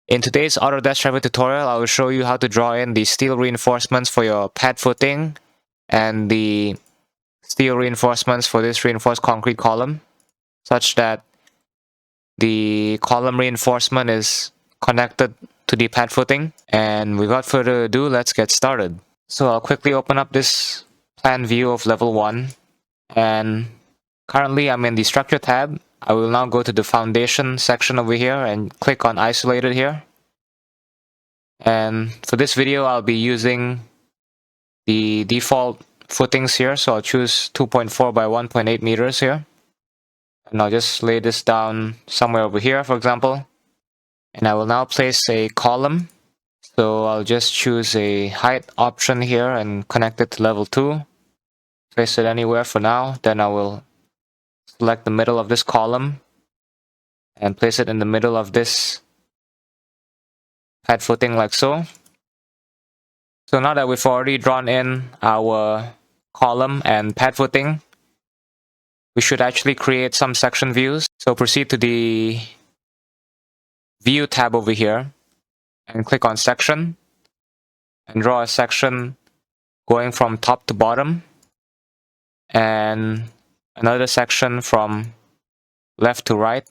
In today's Autodesk Revit tutorial, I will show you how to draw in the steel reinforcements for your pad footing and the steel reinforcements for this reinforced concrete column, such that the column reinforcement is connected to the pad footing. And without further ado, let's get started. So I'll quickly open up this plan view of level 1, and currently I'm in the structure tab. I will now go to the foundation section over here and click on isolated here. And for this video, I'll be using the default footings here. So I'll choose 2.4 by 1.8 meters here. And I'll just lay this down somewhere over here, for example. And I will now place a column. So I'll just choose a height option here and connect it to level 2. Place it anywhere for now. Then I will select the middle of this column and place it in the middle of this pad footing like so. So now that we've already drawn in our column and pad footing, we should actually create some section views. So proceed to the View tab over here and click on Section and draw a section going from top to bottom and another section from left to right.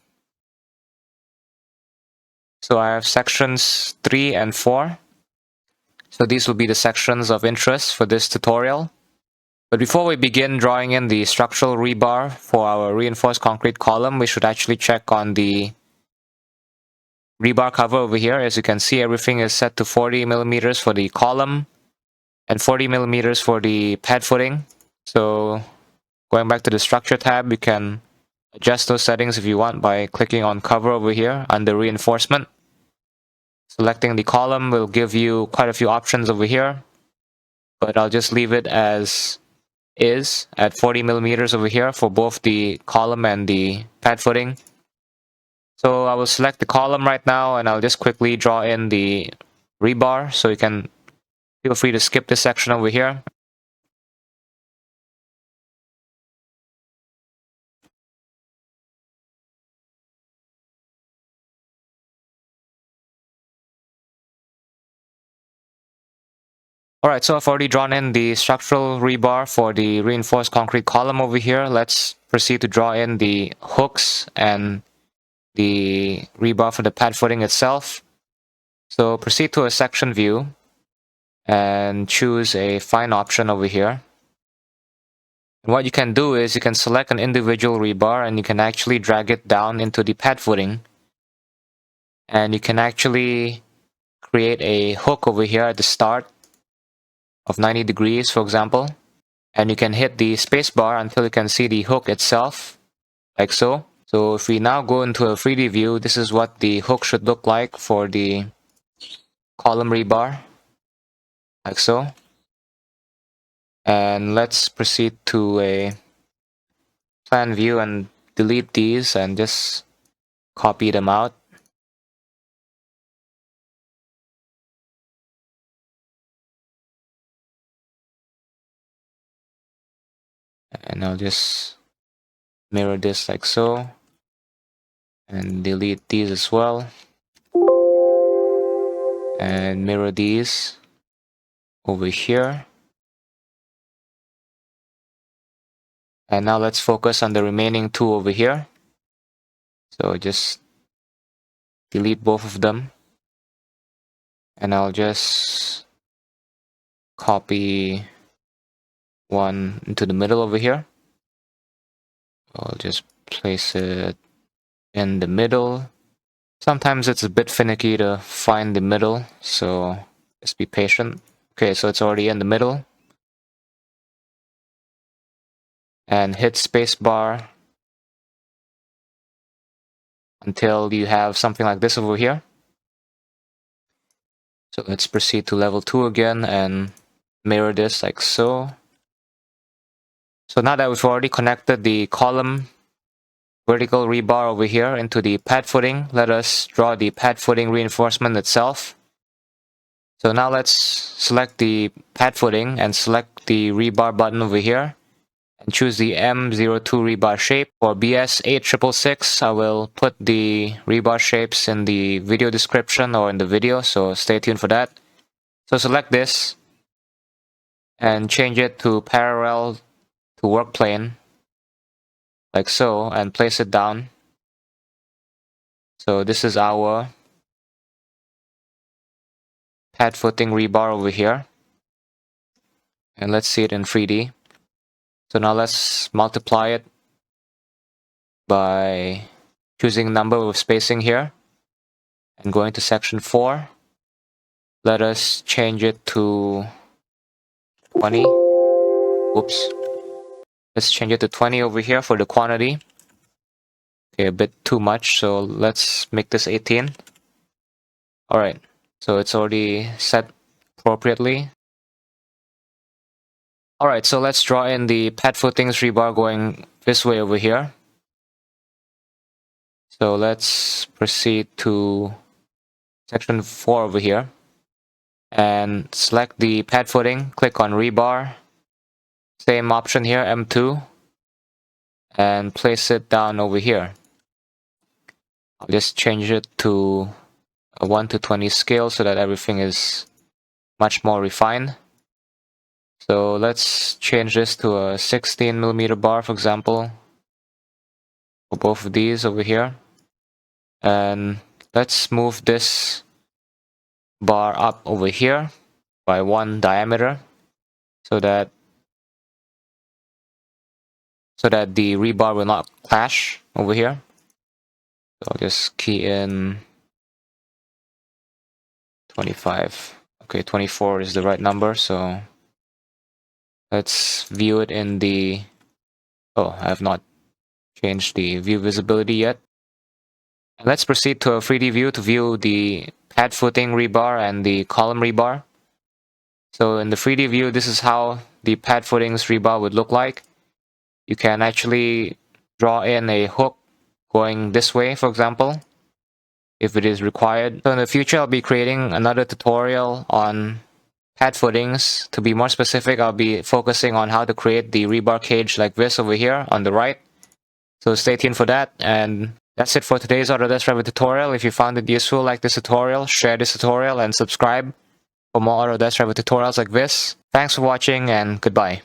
So I have sections 3 and 4. So these will be the sections of interest for this tutorial. But before we begin drawing in the structural rebar for our reinforced concrete column, we should actually check on the rebar cover over here. As you can see, everything is set to 40 millimeters for the column and 40 millimeters for the pad footing. So going back to the structure tab, you can adjust those settings if you want by clicking on cover over here under reinforcement. Selecting the column will give you quite a few options over here, but I'll just leave it as is at 40 millimeters over here for both the column and the pad footing. So I will select the column right now and I'll just quickly draw in the rebar, so you can feel free to skip this section over here. Alright, so I've already drawn in the structural rebar for the reinforced concrete column over here. Let's proceed to draw in the hooks and the rebar for the pad footing itself. So proceed to a section view and choose a fine option over here. And what you can do is you can select an individual rebar and you can actually drag it down into the pad footing. And you can actually create a hook over here at the start of 90 degrees, for example. And you can hit the spacebar until you can see the hook itself, like so. So if we now go into a 3D view, this is what the hook should look like for the column rebar, like so. And let's proceed to a plan view and delete these and just copy them out. And I'll just mirror this like so and delete these as well and mirror these over here. And now let's focus on the remaining two over here. So just delete both of them and I'll just copy one into the middle over here. I'll just place it in the middle. Sometimes it's a bit finicky to find the middle, so just be patient. Okay, so it's already in the middle. And hit spacebar until you have something like this over here. So let's proceed to level 2 again and mirror this like so. So now that we've already connected the column vertical rebar over here into the pad footing, let us draw the pad footing reinforcement itself. So now let's select the pad footing and select the rebar button over here choose the M02 rebar shape. For BS8666, I will put the rebar shapes in the video description or in the video, so stay tuned for that. So select this and change it to parallel to work plane, like so, and place it down. So this is our pad footing rebar over here. And let's see it in 3D. So now let's multiply it by choosing number with spacing here and going to section 4. Let us change it to 20. Oops. Let's change it to 20 over here for the quantity. Okay, a bit too much, so let's make this 18. Alright, so it's already set appropriately. Alright, so let's draw in the pad footings rebar going this way over here. So let's proceed to section 4 over here and select the pad footing, click on rebar, same option here, M2, and place it down over here. I'll just change it to a 1:20 scale so that everything is much more refined. So let's change this to a 16mm bar, for example, for both of these over here. And let's move this bar up over here by 1 diameter so that the rebar will not clash over here. So I'll just key in 25. Okay, 24 is the right number, so let's view it in the... Oh, I have not changed the view visibility yet. And let's proceed to a 3D view to view the pad footing rebar and the column rebar. So in the 3D view, this is how the pad footings rebar would look like. You can actually draw in a hook going this way, for example, if it is required. So in the future, I'll be creating another tutorial on pad footings. To be more specific, I'll be focusing on how to create the rebar cage like this over here on the right. So stay tuned for that, and that's it for today's Autodesk Revit tutorial. If you found it useful, like this tutorial, share this tutorial, and subscribe for more Autodesk Revit tutorials like this. Thanks for watching, and goodbye.